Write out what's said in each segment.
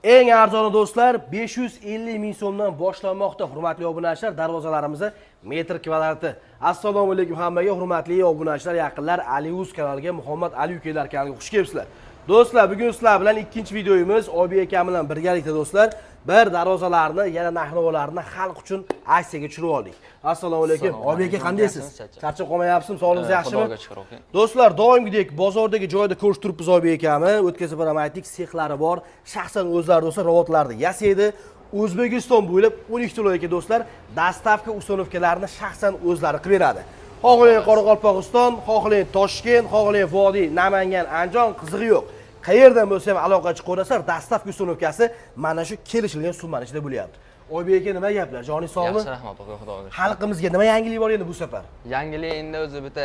Eng arzoni do'stlar 550 ming so'mdan boshlanmoqda. Hurmatli obunachilar, darvozalarimizni metr kvadrati. Assalomu alaykum hammaga, hurmatli obunachilar, yaqinlar, Aliuz kanaliga, Muhammad Ali ukalar kanaliga xush kelibsizlar. Do'stlar, bugun sizlar bilan ikkinchi videoyimiz Oybek akam bilan birgalikda do'stlar, bir darvozalarni, yana narx-navolarni xalq uchun aksiyaga tushirib oldik. Assalomu alaykum. Oybek aka, qandaysiz? Charchab qolmayapsizmi? Sog'lig'ingiz yaxshimi? Xudoga shukr, aka. Do'stlar, doimgidek bozordagi joyda ko'rib turibmiz Oybek akami. O'tkazib ham aytdik, sexlari bor. Shaxsan o'zlari do'stlar robotlarni yasaydi. O'zbekiston bo'ylab 12 viloyatga do'stlar dastavka uстановкаларni shaxsan o'zlari qilib beradi. Xohlang Qoraqalpog'iston, xohlang Toshkent, xohlang Vodiy, Namangan, Andijon, qizig'i yo'q. Qayerdan bo'lsa ham aloqachi qo'rasizlar, dastavka uстановкасы mana shu kelishilgan summaning ichida bo'lyapti. Oybek aka, nima gaplar? Joningiz sog'mi? Yaxshi, rahmat, aka, xudoga. Xalqimizga nima yangilik bor endi bu safar? Yangilik endi o'zi bitta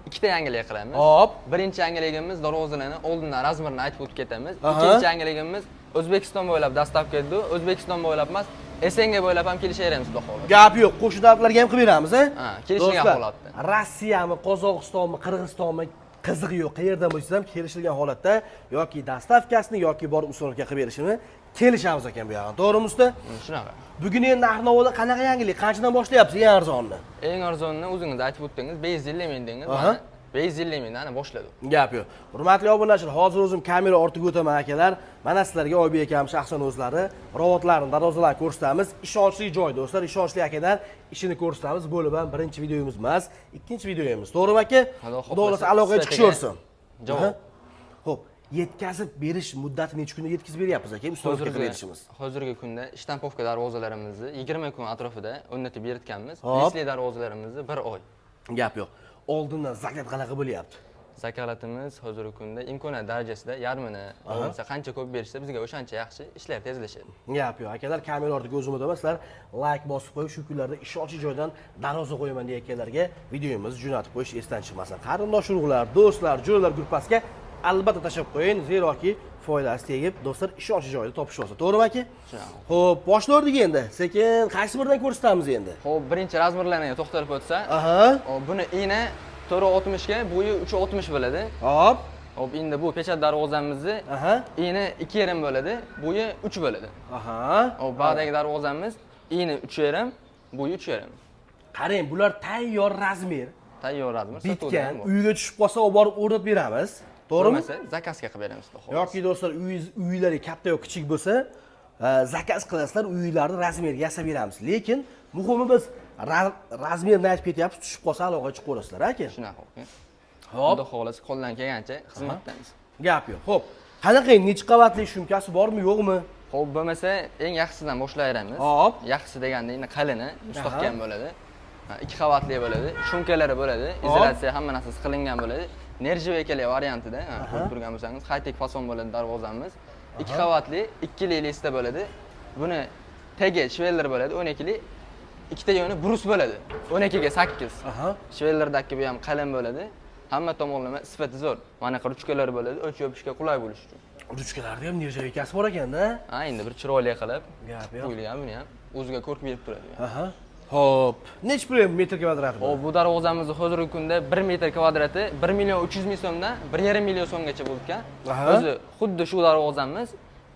ikkita yangilik qilamiz. Hop. Birinchi yangiligimiz darvozalarni oldindan razmerini aytib o'tib ketamiz. Ikkinchi yangiligimiz O'zbekiston bo'ylab dastavka edi. O'zbekiston bo'ylab emas, SNG bo'ylab ham kelishaveramiz, xudo xohlasa. Gap yo'q, qo'shni davlatlarga ham qilib beramiz, a? Ha, kelishilgan holatda. Rossiyami, Qozog'istonmi, Qirg'izistonmi, qizig'i yo'q. Qayerdan bo'lsa ham kelishilgan holatda yoki dastavkasini yoki borib uстановка qilib berishini kelishamiz ekan bu yog'ini. To'g'rimi usta? Shunaqa. Bugun endi narx-navoda qanaqa yangilik? Qanchadan boshlayapsiz eng arzonni? Eng arzonni o'zingiz aytib o'tdingiz, 550 ming dedingiz. 550 mingdan boshladi. Gap yo'q. Hurmatli obunachilar, hozir o'zim kamera ortiga o'taman akalar. Mana sizlarga Oybek akam shaxsan o'zlari robotlarni, darvozalarni ko'rsatamiz. Ishonchli joy do'stlar, ishonchli akadan ishini ko'rsatamiz. Bo'lib ham birinchi videomiz emas, ikkinchi videomiz. To'g'rimi aka? Xudo xolasa aloqaga chiqishaversin. Javob. Xo'p, yetkazib berish muddati necha kunda yetkazib beryapmiz aka? Ustoz qilib berishimiz. Hozirgi kunda shtampovka darvozalarimizni 20 kun atrofida o'rnatib beritganmiz. Hop. Lisli darvozalarimizni 1 oy. Gap yo'q. Oldindan zakat qanaqa bo'lyapti? Zakalatimiz hozirgi kunda imkoniyat darajasida yarmini, bo'lmasa qancha ko'p berishsa bizga o'shancha yaxshi, ishlar tezlashadi. Gap yo'q. Akalar, kamera ortiga o'zim o'taman, sizlar like bosib qo'yib, shu kunlarda ishonchli joydan darvoza qo'yaman deganlarga videomizni jo'natib qo'yish esdan chiqmasin. Qarindosh urug'lar, do'stlar, jo'ralar gruppasiga albatta tashlab qo'ying, zeroki foydasi tegib, do'stlar ishonchli joyda topishib olsa. To'g'rimi aka? Xo'p, boshlardik endi. Sekin qaysi biridan ko'rsatamiz endi? Xo'p, birinchi razmerlarga to'xtalib o'tsa, buni ina 460 ga, bo'yi 360 bo'ladi. Hop. Hop, endi bu pechat darvozamizni eni 2,5 bo'ladi, bo'yi 3 bo'ladi. Hop, ba'dagi darvozamiz eni 3,5, bo'yi 3,5. Qarang, bular tayyor razmer. Tayyor razmer. Bitgan, uyga tushib qolsa, olib borib o'rnatib beramiz. To'g'rimi? Bo'lmasa, zakazga qilib beramiz, xudo xohlasa. Yoki do'stlar, uylari katta yoki kichik bo'lsa, zakaz qilasizlar, uylarni razmeriga yasab beramiz. Lekin muhimi biz razmerni aytib ketyapmiz, tushib qolsa aloqaga chiqib qo'rasizlar, aka. Shunaqa, aka. Hop, Xudo xohlasa qo'ldan kelgancha xizmatdamiz. Gap yo'q. Xo'p, qanaqa necha qavatli shumkasi bormi, yo'qmi? Xo'p, bo'lmasa, eng yaxshisidan boshlayveramiz. Hop. Yaxshisi deganda endi qalini, mustahkam bo'ladi. 2 qavatli bo'ladi, shumkalari bo'ladi, izolyatsiya hamma narsasi qilingan bo'ladi. Nerjivekali variantida, ko'rib turgan bo'lsangiz, high-tech fason bo'ladi darvozamiz. 2 qavatli, 2 lista bo'ladi. Buni tagi shveller bo'ladi, 12 li. Ikkita yoni brus bo'ladi. 12 ga 8. Shvellardagi bu ham qalin bo'ladi. Hamma tomonlama sifati zo'r. Mana ruchkalar bo'ladi, o'ch yopishga qulay bo'lish uchun. Ruchkalarda ham nerjavekasi bor ekanda. Ha, endi bir chiroyli qilib, Gap yo'q. qo'yilgan buni ham o'ziga ko'rk berib turadi. Xo'p, necha pul metr kvadrati bor? Bu darvozamiz hozirgi kunda 1 metr kvadrati 1 million 300 ming so'mdan 1,5 million so'mgacha bo'lgan. O'zi xuddi shu darvozamiz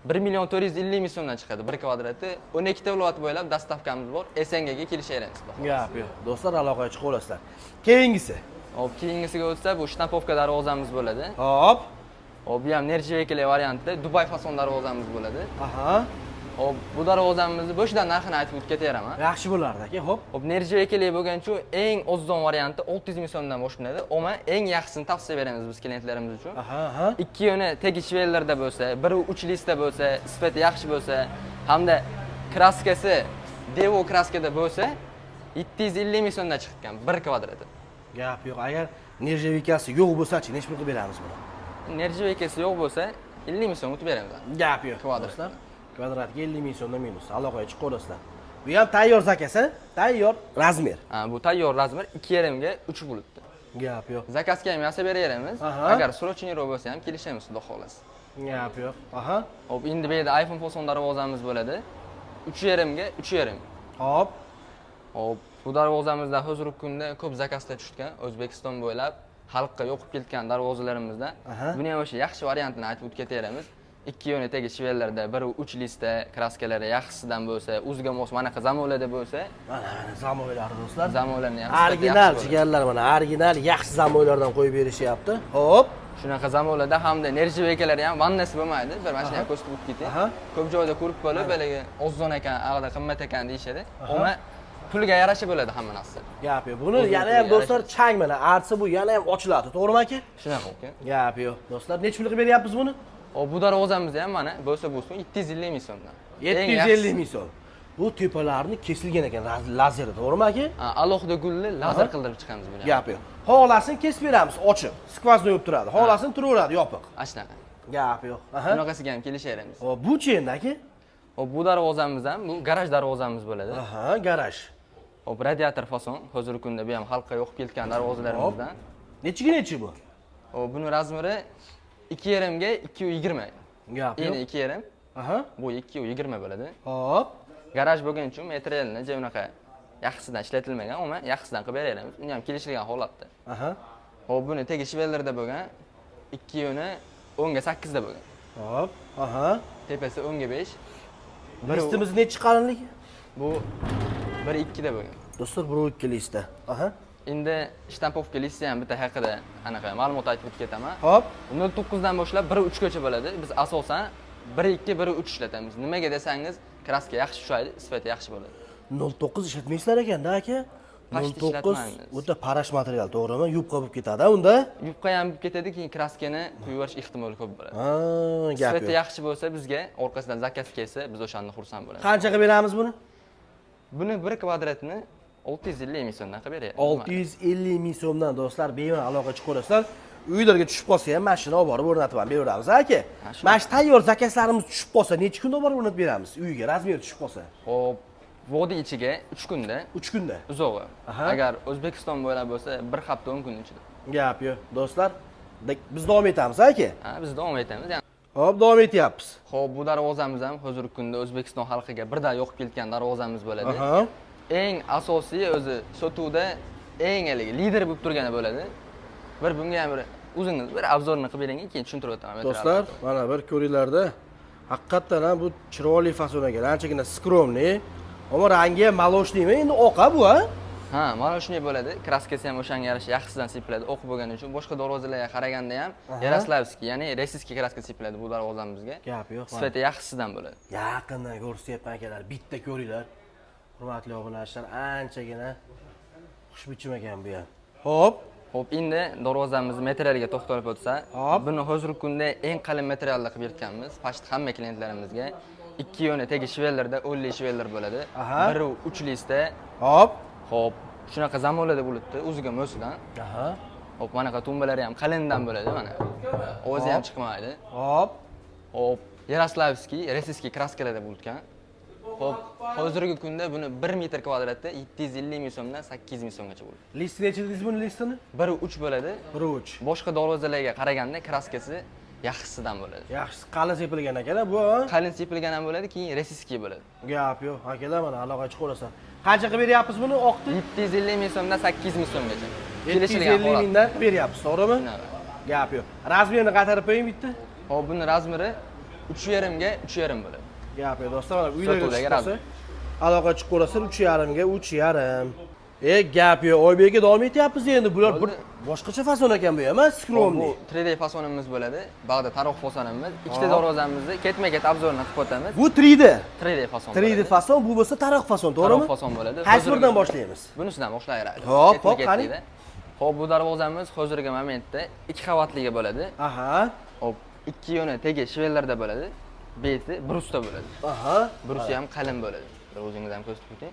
1 million 450 ming so'mdan chiqadi 1 kvadrati. 12 ta viloyat bo'ylab dastavkamiz bor. SNG ga kelishaveramiz. Gap yo'q. Do'stlar, aloqaga chiqib olasizlar. Keyingisi. Hop, keyingisiga o'tsak, bu shtampovka darvozamiz bo'ladi. Hop. Hop, bu ham nerjivekali variantida Dubai fason darvozamiz bo'ladi. Hop, bu darvozamizni bo'shdan narxini aytib o'tib ketayapman. Yaxshi bo'lardi aka, xo'p. Hop, nerjivekali bo'lgancha eng arzon varianti 600 ming so'mdan boshlanadi. Ammo eng yaxshisini tavsiya beramiz biz klientlarimiz uchun. Ikki yoni tegi shvellarda bo'lsa, biri 3 lista bo'lsa, sifati yaxshi bo'lsa, hamda kraskasi Devo kraskada bo'lsa, 750 ming so'mdan chiqqan 1 kvadrati. Gap yo'q. Agar nerjivekasi yo'q bo'lsa-chi, necha pul qilib beramiz buni? Nerjivekasi yo'q bo'lsa, 50 ming so'm o'tib beramiz. Gap yo'q. Kvadratdan. Kvadratga 50 ming so'mdan minus. Aloqaga chiqib olasizlar. Bu ham tayyor zakasi, tayyor razmer. Bu tayyor razmer 2,5 ga 3 bo'libdi. Gap yo'q. Zakazga ham yasab beraveramiz. Agar srocheniro bo'lsa ham kelishamiz, xudo xohlasa. Gap yo'q. Hop, endi bu yerda iPhone fason darvozamiz bo'ladi. 3,5 ga 3,5. Hop. Hop, bu darvozamizda hozirgi kunda ko'p zakazlar tushgan, O'zbekiston bo'ylab xalqqa yo'qib ketgan darvozalarimizda. Buni ham o'sha yaxshi variantini aytib o'tib ketaveramiz. ikki yo'nidagi shivellarda biri 3 lista kraskalari yaxshisidan bo'lsa, o'ziga mos manaqa zamolarda bo'lsa, mana zamoylar do'stlar. zamolarni ham Original jigarlar mana, original yaxshi zamoylardan qo'yib berishyapti. Xo'p. shunaqa zamolarda hamda nerjivekalari ham vannasi bo'lmaydi. Bir mana shunday ko'rsatib o'tib ketay. Ko'p joyda ko'rib bo'lib, balagi ozon ekan, ag'da qimmat ekan deyishadi. Ammo pulga yarasha bo'ladi hamma narsa. Gap yo'q. Buni yana ham do'stlar chang mana, artsa bu yana ham ochiladi, to'g'rimi aka? Shunaqa aka. Gap yo'q. Do'stlar, necha pulga beryapmiz buni? O bu darvozamizda ham mana bo'lsa 750 ming so'mdan. 750 ming so'm. Bu tepalarni kesilgan ekan lazerda, to'g'rimi aka? Alohida gulni lazer qildirib chiqamiz buni. Gap yo'q. Xohlasin kesib beramiz, ochib. Skvazno yurib turadi. Xohlasin turaveradi, yopiq. Shunaqa. Gap yo'q. Bunaqasiga ham kelishaveramiz. Hop, bu chi endi aka? Hop, bu darvozamiz ham bu garaj darvozamiz bo'ladi. Garaj. Hop, radiator fason. Hozirgi kunda bu ham xalqqa yo'qib ketgan darvozalarimizdan. Nechiga bu? Hop, buni razmeri 2,5 ga 220. Gap yo'q. Endi 2,5. Bu 220 bo'ladi. Hop. Garaj bo'lgani uchun materialni je unaqa yaxshisidan ishlatilmagan, ammo yaxshisidan qilib beramiz. Uni ham kelishilgan holatda. Hop, buni tegi shivellarda bo'lgan. 2 yo'ni 10 ga 8 da bo'lgan. Hop. Tepasi 10 ga 5. Listimiz nechi qalinligi? Bu 1-2 da bo'lgan. Do'stlar, 1-2 lista. Endi shtampovka listi ham bitta haqida anaqa ma'lumot aytib o'tib ketaman. Hop. 09 dan boshlab 1-3 gacha bo'ladi. Biz asosan 1-2, 1-3 ishlatamiz. Nimaga desangiz, kraska yaxshi tushadi, sifati yaxshi bo'ladi. 09 ishlatmaysizlar ekan-da aka? Pashti 09 ishlatmaymiz. o'ta parash material, to'g'rimi? Yubqa bo'lib ketadi unda. Yubqa ham bo'lib ketadi, keyin kraskani quyib yuborish ehtimoli ko'p bo'ladi. Gap Sifati yo'q. yaxshi bo'lsa, bizga orqasidan zakaz kelsa, biz o'shanda xursand bo'lamiz. Qanchaga beramiz buni? Buni 1 kvadratni 650 ming so'mdan qilib beradi. 650 ming so'mdan do'stlar, bemalol aloqa chiqarasizlar. Uylarga tushib qolsa ham mashina olib borib o'rnatib ham beramiz aka. Mana shu tayyor zakazlarimiz tushib qolsa, necha kunda olib borib o'rnatib beramiz uyiga, razmeri tushib qolsa? Xo'p, vodiy ichiga 3 kunda. 3 kunda. Uzog'i. Agar O'zbekiston bo'ylab bo'lsa, 1 hafta 10 kun ichida. Gap yo'q, do'stlar. Biz davom etamiz aka. Biz davom etamiz. Hop, davom etyapmiz. Xo'p, bu darvozamiz ham hozirgi kunda O'zbekiston xalqiga birdan yoqib ketgan darvozamiz bo'ladi. Eng asosiy o'zi sotuvda eng lider bo'lib turgani bo'ladi. Bir bunga ham bir o'zingiz bir obzorni qilib bering, keyin tushuntirib o'taman. Do'stlar, mana bir ko'ringlarda. Haqiqatan ham bu chiroyli fason ekan, anchagina skromniy. Ammo rangi ham maloshniy, endi oqa bu, Ha, mana shunday bo'ladi. Kraskasi ham o'shanga yarasha yaxshisidan sepiladi. O'qib bo'lgani uchun boshqa darvozalarga qaraganda ham Yaroslavskiy, ya'ni rossiyskiy kraska sepiladi bu darvozamizga. Gap yo'q. Sifati yaxshisidan bo'ladi. Yaqindan ko'rsatyapman akalar, bitta ko'ringlar. Hurmatli obunachilar, anchagina xushbichim ekan bu ham. Xo'p. Xo'p, endi darvozamizni materialiga to'xtalib o'tsa, buni hozirgi kunda eng qalin materialda qilib yurtganmiz. Pashti hamma klientlarimizga 2 yo'ni tegi shivellarda 10 shiveller bo'ladi. Biri 3 lista. Xo'p, shunaqa zamonlarda bo'libdi, o'ziga mo'sidan. Xo'p, mana qa tumbalari ham qalindan bo'ladi, mana. O'zi ham chiqmaydi. Xo'p, Yaroslavskiy, rossiyskiy kraskalarda bo'lgan. Xo'p, hozirgi kunda buni 1 metr kvadratda 750 ming so'mdan 800 ming so'mgacha bo'ladi. Listi necha dedingiz buni listini? 1-3 bo'ladi. 1-3. Boshqa darvozalarga qaraganda kraskasi yaxshisidan bo'ladi. Yaxshisi qalin sepilgan ekan bu. Qalin sepilgan ham bo'ladi, keyin rossiyskiy bo'ladi. Gap yo'q, akalar mana aloqa chiqarasan. Qanchaga beryapsiz buni oqni? 750 ming so'mdan 800 ming so'mgacha. 750 mingdan beryapsiz, to'g'rimi? Gap yo'q. Razmerini qaytarib qo'ying bitta. Hop, buni razmeri 3,5 ga 3,5 bo'ladi. Gap yo'q, do'stlar, mana uylarga chiqsa, aloqa chiqarasan 3,5 ga 3,5. Gap yo'q, Oybekka davom etyapmiz endi. Bular bir boshqacha fason ekan bu ham, skromniy. Bu 3D fasonimiz bo'ladi. Bag'da taroq fasonimiz. Ikkita darvozamizni ketma-ket obzorni qilib o'tamiz. Bu 3D. 3D fason. 3D fason, bu bo'lsa taroq fason, to'g'rimi? Taroq fason bo'ladi. Qaysi biridan boshlaymiz? Bunisidan boshlayveramiz. Hop, qani. Hop, bu darvozamiz hozirgi momentda 2 qavatliga bo'ladi. Hop, 2 yo'ni tegi shivellarda bo'ladi. Beti brusda bo'ladi. Brusi ham qalin bo'ladi. Bir o'zingiz ham ko'rsatib o'ting.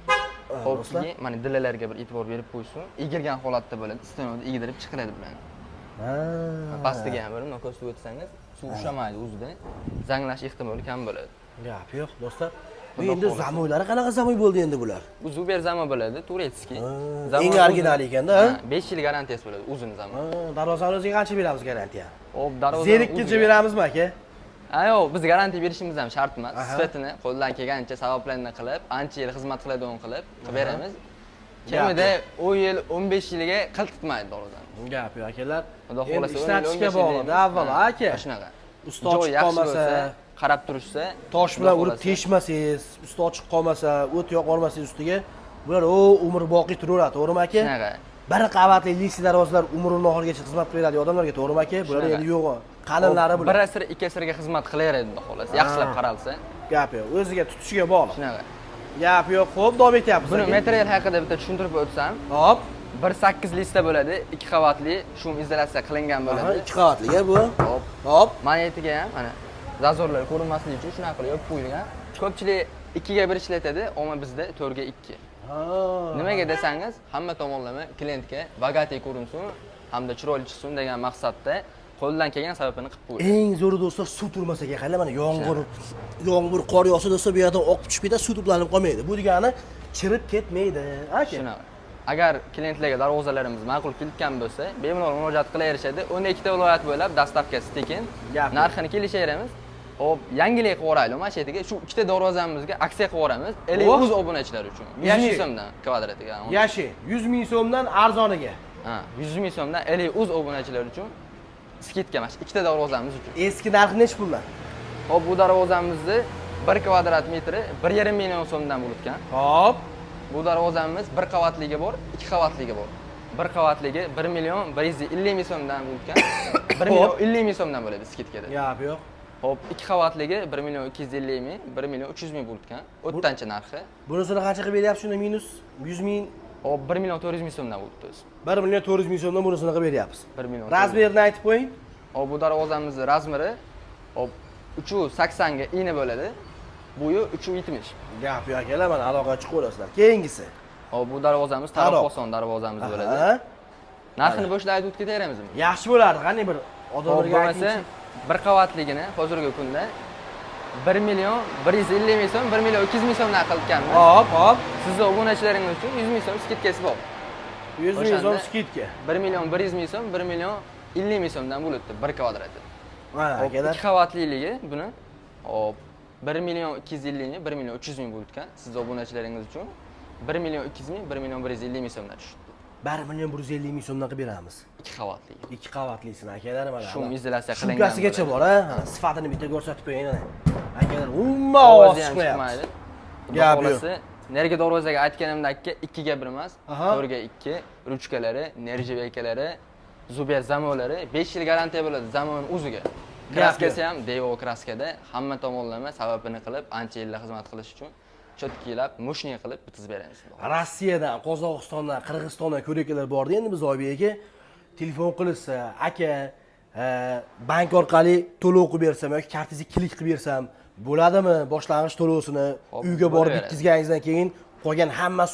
Xo'p, mana dillalarga bir e'tibor berib qo'ysin. Egilgan holatda bo'ladi. Iste'molda egdirib chiqiladi bilan. Pastiga ham bir nima ko'rsatib o'tsangiz, suv ushamaydi o'zida. Zanglash ehtimoli kam bo'ladi. Gap yo'q, do'stlar. Bu endi zamoylari qanaqa zamoy bo'ldi endi bular? Bu Zuber zamoy bo'ladi, turetskiy. Eng original ekanda, 5 yil garantiyasi bo'ladi, uzun zamoy. Darvozani o'ziga qancha beramiz garantiya? Hop, darvozani zerikkincha beramizmi aka? Yo'q, biz garantiya berishimiz ham shart emas. Sifatini qo'ldan kelgancha savoblarni qilib, ancha yil xizmat qiladigan qilib beramiz. Kamida 10 yil, 15 yilga qiltitmaydi darvozani. Gap yo'q akalar. Xudo xolasa ishlatishga bog'liq, avvalo aka. Shunaqa. usti ochiq joyi yaxshi qolmasa, bo'lsa, qarab turishsa, tosh bilan Xudo urib xohlasa. teshmasangiz, usti ochiq qolmasa, o't yoqib olmasangiz ustiga, bular umr boqiy turaveradi, to'g'rimi aka? Shunaqa. Bir qavatli lisi darvozalar umrining oxirigacha xizmat beradigan odamlarga, to'g'rimi aka? Bular endi yo'q. Qalinlari Bir bular. asr, ikki asrga xizmat qilaveradi, xudo xohlasa. Yaxshilab qaralsa. Gap yo'q, o'ziga tutishiga bog'liq. Shunaqa. Gap yo'q, xo'p, davom etyapmiz. Buni aka. material haqida bitta tushuntirib o'tsam, Hop. 1.8 lista bo'ladi, 2 qavatli, shum izolyatsiya qilingan Aha, bo'ladi. 2 qavatli bu. Hop. Hop. Magnetiga ham mana zazorlar ko'rinmasligi uchun shunaqa qilib yopib qo'yilgan. Ko'pchilik 2 ga 1 ishlatadi, ammo bizda 4 ga 2. Ha. Nimaga desangiz, hamma tomonlama klientga bagatiy ko'rinsin hamda chiroyli chiqsin degan maqsadda qo'ldan kelgan sababini qilib qo'ydik. Eng zo'ri do'stlar, suv turmasa kerak. Mana yomg'ir, qor yog'sa do'stlar, bu yerdan oqib tushib ketadi, suv to'planib qolmaydi. Bu degani chirib ketmaydi. Aka. Shunaqa. Agar klientlarga darvozalarimiz ma'qul kelgan bo'lsa, bemalol murojaat qilaverishadi. 12 ta viloyat bo'ylab dastavkasi tekin. Narxini kelishaveramiz. Hop, yangilik qilib yuboraylik. Mana shu yerga shu ikkita darvozamizga aksiya qilib yuboramiz. 50 obunachilar uchun. 100 ming so'mdan kvadratiga. Yashi 100 ming so'mdan arzoniga. Ha, 100 ming so'mdan 50 obunachilar uchun skidka mana shu ikkita darvozamiz uchun. Eski narxi nech puldan? Hop, bu darvozamizni 1 kvadrat metri 1,5 million so'mdan bo'lgan. Hop. Bu darvozamiz 1 qavatligi bor, 2 qavatligi bor. 1 qavatligi 1 million 150 ming so'mdan bo'lgan. 1 million 50 ming so'mdan bo'ladi skidkada. Gap yo'q. Hop, 2 qavatligi 1 million 250 ming, 1 million 300 ming bo'lgan. O'ttancha narxi. Bunisini qancha qilib beryapsiz shunda minus 100 ming? Hop, 1 million 400 ming so'mdan bo'libdi o'zi. 1 million 400 ming so'mdan bunisini qilib beryapsiz. 1 million. Razmerini aytib qo'ying. Hop, bu darvozamizning razmeri hop 380 ga ini bo'ladi. Bo'yi 370. Gap yo'q, akalar, mana aloqa chiqib olasizlar. Keyingisi. Hop, bu darvozamiz taroq darvozamiz bo'ladi. Narxini bo'shida aytib ketaveramizmi? Yaxshi bo'lardi, qani bir odamlarga bo'lmasa bir qavatligini hozirgi kunda 1 million 150 ming so'm, 1 million 200 ming so'mdan qilganmiz. Hop, hop. Sizning obunachilaringiz uchun 100 ming so'm skidkasi bor. 100 ming so'm skidka. 1 million 100 ming so'm, 1 million 50 ming so'mdan bo'libdi 1 kvadrati. Mana akalar. 2 qavatliligi buni hop 1 million 250 ming, 1 million 300 ming bo'lgan. Siz obunachilaringiz uchun 1 million 200 ming, 1 million 150 ming so'mdan tushdi. 1 million 150 ming so'mdan qilib beramiz. 2 qavatligi. 2 qavatlisini akalar, mana. Shum izolyatsiya qilingan. Shumkasigacha bor, ha. Sifatini bitta ko'rsatib qo'ying mana. Akalar, umuman ovoz chiqmayapti. Gap yo'q. Nerga darvozaga aytganimdek 2 ga 1 emas, 4 ga 2, ruchkalari, nerjiveykalari, zubya zamolari 5 yil garantiya bo'ladi zamon o'ziga. Kraskasi ham Devo kraskada hamma tomonlama sababini qilib, ancha yillar xizmat qilish uchun cho'tkilab, mushni qilib bitkazib beramiz. Rossiyadan, Qozog'istondan, Qirg'izistondan ko'rakalar bordi. Endi biz Oybek aka telefon qilsa, aka bank orqali to'lov qilib bersam yoki kartingizni klik qilib bersam bo'ladimi? Boshlang'ich to'lovsini uyga borib bitkazganingizdan keyin qolgan hamma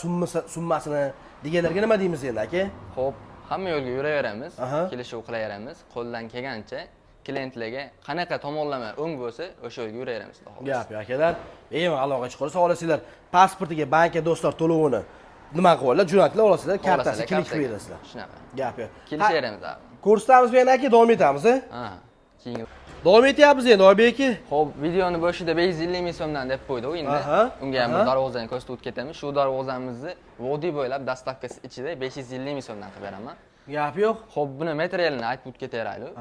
summasini deganlarga nima deymiz endi aka? Xo'p, hamma yo'lga yuraveramiz, kelishuv qilaveramiz, qo'ldan kelgancha klientlarga qanaqa tomonlama o'ng bo'lsa, o'sha yo'lga yuraveramiz. Gap yo'q akalar. Bemalol aloqa chiqarsa olasizlar. Pasportiga banka do'stlar to'lovini nima qilib olinglar, jo'natklar olasizlar, kartasiga klik qilib berasizlar. Shunaqa. Gap yo'q. Kelishaveramiz abi. Ko'rsatamiz yana aka, davom etamiz, ha? Keyin davom etyapmiz endi Oybek aka. Xo'p, videoni boshida 550 ming so'mdan deb qo'ydik endi. Unga ham darvozani ko'rsatib ketamiz. Shu darvozamizni vodiy bo'ylab dastavkasi ichida 550 ming so'mdan qilib beraman. Gap yo'q. Xo'p, buni materialini aytib ketaveraylik.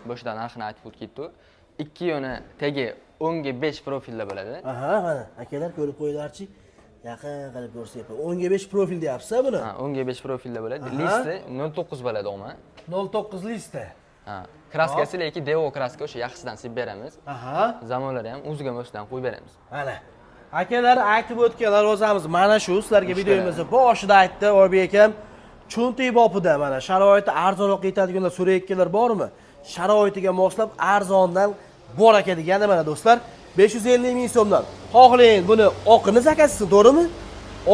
Boshida narxini aytib ketdik. Ikki yoni tagi o'ngga 5 profilda bo'ladi. Mana akalar ko'rib qo'yinglarchi. Yaqin qilib ko'rsatyapman. O'ngga 5 profil deyapsiz buni? Ha, o'ngga 5 profilda bo'ladi. Listi 09 bo'ladi o'ma. 09 lista. Ha, kraskasi lekin Devo kraska o'sha yaxshisidan silib beramiz. Zamonlari ham o'ziga mosdan qo'yib beramiz. Mana. Akalar aytib o'tganlar o'zamiz mana shu sizlarga videomizni boshida aytdi Oybek akam. Cho'ntak bopida mana sharoiti arzonroq yetadiganlar so'rayotganlar bormi? Sharoitiga moslab arzondan bor aka deganda mana do'stlar 550 ming so'mdan. Xohlang buni oqini zakasiz, to'g'rimi?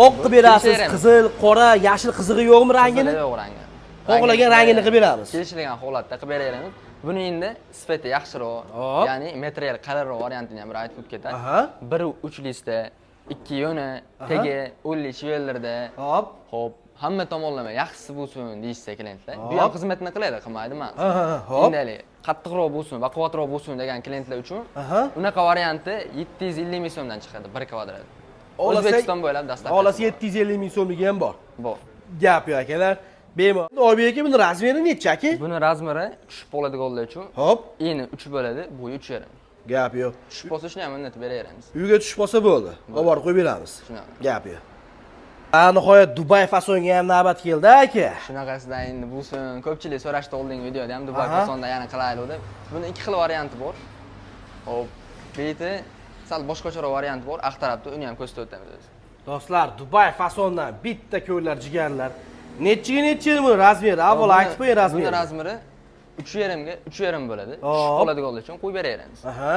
Oq qilib berasiz, qizil, qora, yashil qizig'i yo'qmi rangini? Yo'q rangi. Xohlagan rangini qilib beramiz. Kelishilgan holatda qilib beraveramiz. Buni endi sifati yaxshiroq, ya'ni material qalinroq variantini ham aytib o'tib ketadi. 1 lista, 2 yoni, tegi, 10 shivellarda. Hop, hamma tomonlama yaxshisi bo'lsin deyishsa klientlar. Bu ham xizmatni qiladi, qilmaydi emas. Endi qattiqroq bo'lsin, baquvvatroq bo'lsin degan klientlar uchun unaqa varianti 750 ming so'mdan chiqadi 1 kvadrat. O'zbekiston bo'ylab dastavka. Xolasi 750 ming so'mligi ham bor. Bor. Gap yo'q akalar. Bemalol. Oybek aka, buni razmeri necha aka? Buni razmeri tushib qoladiganlar uchun Hop, eni 3 bo'ladi, bo'yi 3,5. gap yo'q. Tushib qolsa shuni ham o'rnatib beraveramiz. Uyga tushib qolsa bo'ldi. Olib borib qo'yib beramiz. Shunaqa. Gap yo'q. Nihoyat Dubai fasonga ham navbat keldi aka. Shunaqasidan endi bo'lsin. Ko'pchilik so'rashdi oldingi videoda ham Dubai Aha. fasonda yana qilaylik deb. Buni ikki xil varianti bor. Hop, beti sal boshqacharoq varianti bor. Aq tarafda uni ham ko'rsatib o'tamiz o'zi. Do'stlar, Dubai fasondan bitta ko'ylak jigarlar. Nechiga buni razmeri? Avval aytib qo'ying razmeri. Buni razmeri 3,5 ga 3,5 bo'ladi. Hop. Tushib qoladiganlar uchun qo'yib beraveramiz. Aha.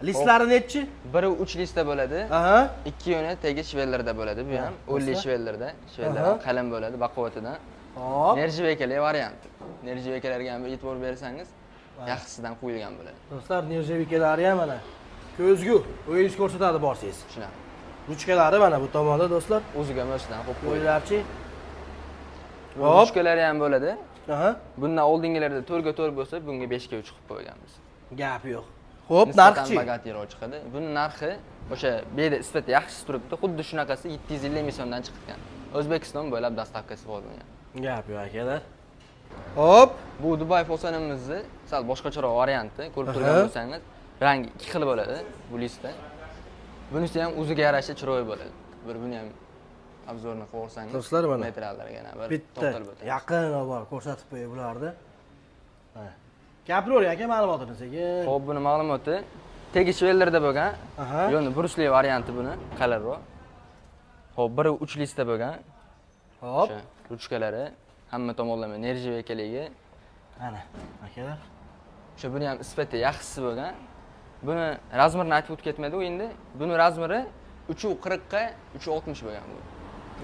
Listlari nechi? Biri 3 lista bo'ladi. Aha. Ikki yoni tegi shvellarda bo'ladi. Bu ham 10 shvellarda. Shvellar Aha. qalin bo'ladi, baquvvatidan. Hop. Nerjivekali varianti. Nerjivekalariga ham e'tibor bersangiz, yaxshisidan qo'yilgan bo'ladi. Do'stlar, nerjevikalari ham mana ko'zgu, o'zingiz ko'rsatadi borsangiz. Shunaqa. Ruchkalari mana bu tomonda do'stlar. O'ziga mo'sidan qo'yib qo'yilgan. Qo'ylarchi. Hop. Ruchkalari ham bo'ladi. Aha. Bundan oldingilarda 4 ga 4 bo'lsa, bunga 5 ga 3 qilib qo'yganmiz. Gap yo'q. Xo'p, Nisbatan narxi. bagatiyroq chiqadi. Buni narxi o'sha beda sifati yaxshi turibdi. Xuddi shunaqasi 750 ming so'mdan chiqqan. O'zbekiston bo'ylab dastavkasi bor bunga. Gap yo'q akalar. Hop. Bu Dubai fasonimizni sal boshqacharoq varianti. Ko'rib turgan Aha. bo'lsangiz, rangi ikki xil bo'ladi bu listda. Bunisi ham o'ziga yarasha chiroyli bo'ladi. Buni ham obzorni qilsangiz, Do'stlar, mana materiallarga yana bir bitta to'xtalib o'tamiz. yaqin bor ko'rsatib qo'y bularni. Ha. Gapiravering aka ma'lumotingiz sekin. Xo'p, buni ma'lumoti tegish vellarda bo'lgan. Aha. Yo'ni brusli varianti buni, qalinroq. Xo'p, biri 3 lista bo'lgan. Hop. O'sha ruchkalari hamma tomonlama nerjiv ekanligi. Mana akalar. O'sha buni ham sifati yaxshisi bo'lgan. Buni razmerini aytib o'tib ketmadi u endi. Buni razmeri 340 ga 360 bo'lgan bu.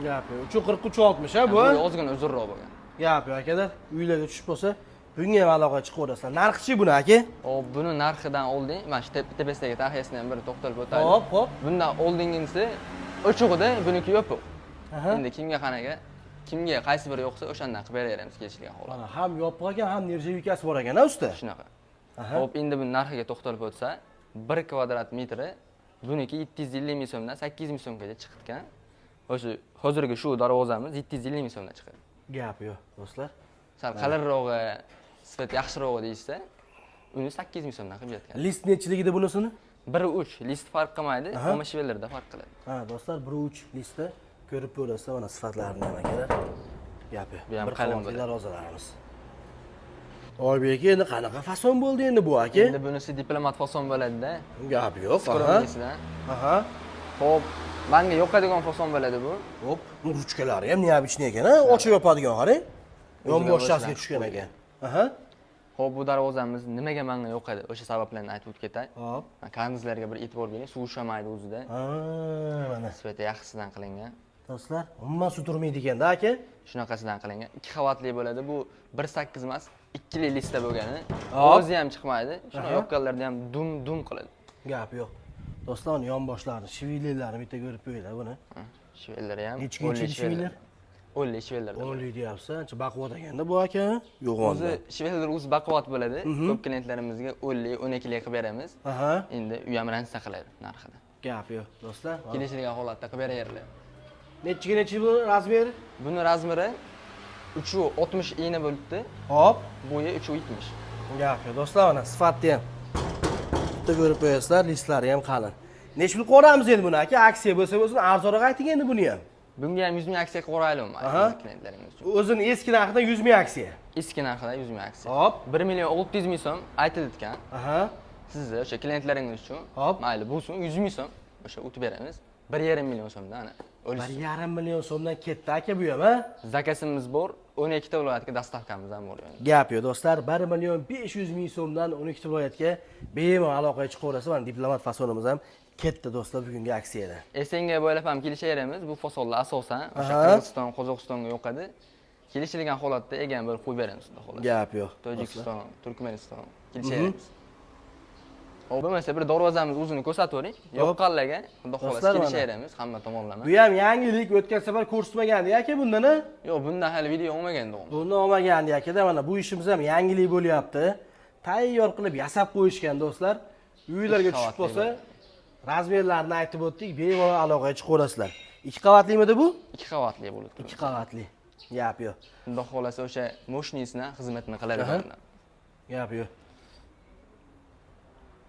Gap yo'q. 340 360 ha bu. Bu ozgina uzunroq bo'lgan. Gap yo'q akalar. Uylarga tushib bo'lsa, bunga ham aloqa chiqaverasizlar. Narxi buni aka? Hop, buni narxidan oldin mana shu tepasidagi tarixini ham bir to'xtalib o'taylik. Hop, hop. Bundan oldingisi o'chug'ida, buniki yopiq. Aha. Endi kimga qanaqa, kimga qaysi biri yo'qsa o'shandan qilib beraveramiz kelishgan holat. Mana ham yopiq ekan, ham nerjevikasi bor ekan, usta. Shunaqa. Aha. Hop, endi bu narxiga to'xtalib o'tsa, 1 kvadrat metri buniki 750 ming so'mdan 800 ming so'mgacha chiqibgan. O'sha hozirgi shu darvozamiz 750 ming so'mdan chiqadi. Gap yo'q, do'stlar. Sal qalinrog'i, sifat yaxshirog'i deysiz, uni 800 ming so'mdan qilib yotgan. List nechiligida bunisini? 1-3 list farq qilmaydi, Aha. ammo shvellarda farq qiladi. Ha, do'stlar, 1-3 listda ko'rib ko'rasizlar mana sifatlarini ham akalar. Gap yo'q. Bu ham Bir qalin qavatli bo'ladi. rozalarimiz. Oybek aka, endi qanaqa fason bo'ldi endi bu aka? Endi bunisi diplomat fason bo'ladi-da. Gap yo'q, aha. Skromnisidan. Aha. Xo'p, menga yoqadigan fason bo'ladi bu. Hop, ruchkalari ham neobычный ekan, ha? Ochib yopadigan qarang. Yonboshchasiga tushgan ekan. Aha. Xo'p, bu darvozamiz nimaga menga yoqadi? O'sha sabablarni aytib o'tib ketay. Hop. Karnizlarga bir e'tibor bering, suv ushamaydi o'zida. Ha, mana. Sifati yaxshisidan qilingan. Do'stlar, umuman suv turmaydi ekan-da aka. Shunaqasidan qilingan. 2 qavatli bo'ladi. Bu 1.8 emas, 2 lista bo'lgani. Hop. O'zi ham chiqmaydi. Shuna Aha. yoqqanlarda ham dum qiladi. Gap yo'q. Do'stlar, yonboshlarini, shvillarni bitta ko'rib qo'yinglar buni. Shvellari ham Nechga shvillar? 10 shvellar. 10 deyapsiz, ancha baquvvat ekanda bu aka. Yo'q O'zi shvellar o'zi baquvvat bo'ladi. Ko'p klientlarimizga 10, 12 qilib beramiz. Aha. Endi u ham ransa qiladi narxida. Gap yo'q, do'stlar. Kelishilgan holatda qilib beraveradi. Nechi bu razmeri? Buni razmeri 360 iğne bo'libdi. Hop. Bo'yi 370. Gap yo'q, do'stlar, mana sifatni ham bitta ko'rib qo'yasizlar, listlari ham qalin. Nechta pul qo'ramiz endi buni aka? Aksiya bo'lsa bo'lsin, arzonroq ayting endi buni ham. Bunga ham 100 ming aksiya qo'raylikmi Aha. klientlaringiz uchun. O'zini eski narxidan 100 ming aksiya. Eski narxidan 100 ming aksiya. Hop. 1 million 600 ming so'm aytilayotgan. Aha. Sizni o'sha klientlaringiz uchun Hop. mayli bo'lsin 100 ming so'm o'sha o'tib beramiz. 1,5 million so'mdan ana. 1,5 million so'mdan ketdi aka bu ham, ha? Zakasimiz bor, 12 ta viloyatga dastavkamiz ham bor yani. Gap yo'q, do'stlar, 1 million 500 ming so'mdan 12 viloyatga bemalol aloqaga chiqaverasiz. Mana diplomat fasonimiz ham ketdi do'stlar bugungi aksiyada. Esenga bo'ylab ham kelishaveramiz. Bu fasonlar asosan o'sha Aha. Qirg'iziston, Qozog'istonga yoqadi. Kelishilgan holatda egan bir qo'yib beramiz xudo xohlasa. Gap yo'q. Tojikiston, Turkmaniston kelishaveramiz. O bo'lmasa bir darvozamiz o'zini ko'rsatavering. Yoqqanlarga xudo xohlasa Do'stlar, mana. kelishaveramiz hamma tomonlama. Bu ham yangilik, o'tgan safar ko'rsatmagandi aka bundan. Yo'q, bundan hali video olmagandi u. Buni olmagandi aka-da, mana bu ishimiz ham yangilik bo'lyapti. Tayyor qilib yasab qo'yishgan do'stlar. Uylarga tushib qolsa, razmerlarini aytib o'tdik, bemalol aloqaga chiqaverasizlar. 2 qavatlimi bu? 2 qavatli bo'lib turibdi. 2 qavatli. Gap yo'q. Xudo xolasa o'sha moshnisini xizmatini qiladi banda. Gap yo'q.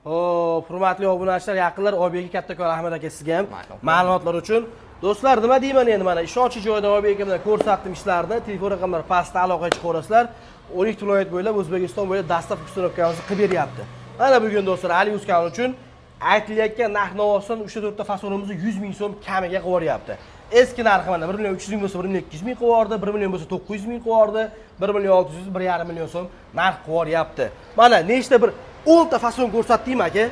Xo'p, hurmatli obunachilar, yaqinlar obyektga kattakon rahmat aka sizga ham ma'lumotlar uchun. Do'stlar, nima deyman endi mana ishonchli joyda obyektga bilan ko'rsatdim ishlarni. Telefon raqamlari pastda aloqaga chiqib olasizlar. 12 viloyat bo'ylab O'zbekiston bo'ylab dastavka ustunovkamizni qilib beryapti. Mana bugun do'stlar Ali Uskan uchun aytilayotgan narx-navodan 3 ta fasonimizni 100 ming so'm kamiga qilib yuboryapti. Eski narxi mana 1 million 300 ming bo'lsa 1 million 200 ming qilib yubordi, 1 million bo'lsa 900 ming qilib yubordi, 1 million 600, 1,5 million so'm narx qilib yuboryapti. Mana nechta bir 10 ta fason ko'rsatdingmi aka?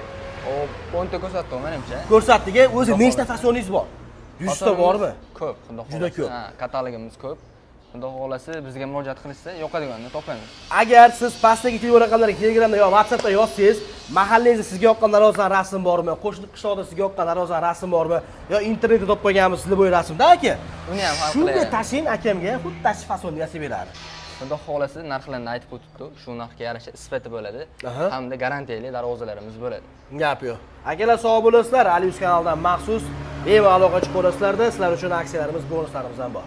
Hop, 10 ta ko'rsatdim menimcha. Ko'rsatdik-a, o'zi nechta fasoningiz bor? 100 ta bormi? Ko'p, xudo xolasa. Juda ko'p. Ha, katalogimiz ko'p. Xudo xolasa bizga murojaat qilishsa, yoqadiganini topamiz. Agar siz pastdagi telefon raqamlariga Telegramda yo WhatsAppda yozsangiz, mahallangizda sizga yoqqan narozan rasm bormi, qo'shni qishloqda sizga yoqqan narozan rasm bormi, yo internetda topib qo'yganmiz sizlar bo'yi rasmda aka. Uni ham hal Shunga qilaylik. tashin akamga xuddi tashi fasonni yasab beradi. Xudo xolasa narxlarni aytib o'tibdi. Shu narxga yarasha sifati bo'ladi hamda garantiyali darvozalarimiz bo'ladi. Gap yo'q. Akalar sog' bo'lasizlar. Ali Us kanalidan maxsus bemalol aloqa chiqib olasizlarda, sizlar uchun aksiyalarimiz, bonuslarimiz ham bor.